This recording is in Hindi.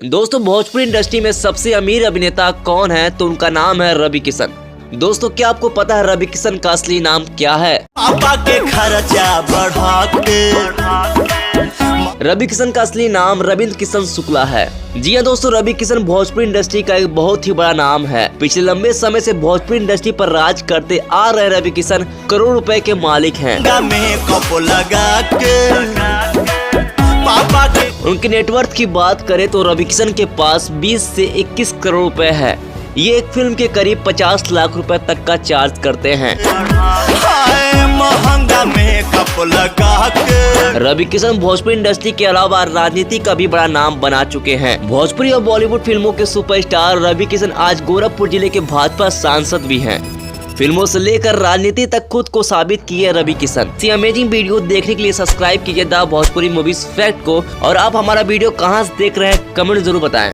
दोस्तों भोजपुरी इंडस्ट्री में सबसे अमीर अभिनेता कौन है तो उनका नाम है रवि किशन। दोस्तों क्या आपको पता है रवि किशन का असली नाम क्या है? पापा के खर्चा बढ़ा के। रवि किशन का असली नाम रविंद्र किशन शुक्ला है। जी हाँ दोस्तों, रवि किशन भोजपुरी इंडस्ट्री का एक बहुत ही बड़ा नाम है। पिछले लंबे समय से भोजपुरी इंडस्ट्री पर राज करते आ रहे रवि किशन करोड़ रुपए के मालिक हैं। मेकअप लगा के पापा के। उनके नेटवर्थ की बात करें तो रवि किशन के पास 20 से 21 करोड़ रुपए है। ये एक फिल्म के करीब 50 लाख रुपए तक का चार्ज करते हैं। महंगा मेकअप लगा के। रवि किशन भोजपुरी इंडस्ट्री के अलावा राजनीति का भी बड़ा नाम बना चुके हैं। भोजपुरी और बॉलीवुड फिल्मों के सुपरस्टार रवि किशन आज गोरखपुर जिले के भाजपा सांसद भी हैं। फिल्मों से लेकर राजनीति तक खुद को साबित किए रवि किशन। इसी अमेजिंग वीडियो देखने के लिए सब्सक्राइब कीजिए द भोजपुरी मूवीज फैक्ट को। और आप हमारा वीडियो कहां से देख रहे हैं कमेंट जरूर बताएं।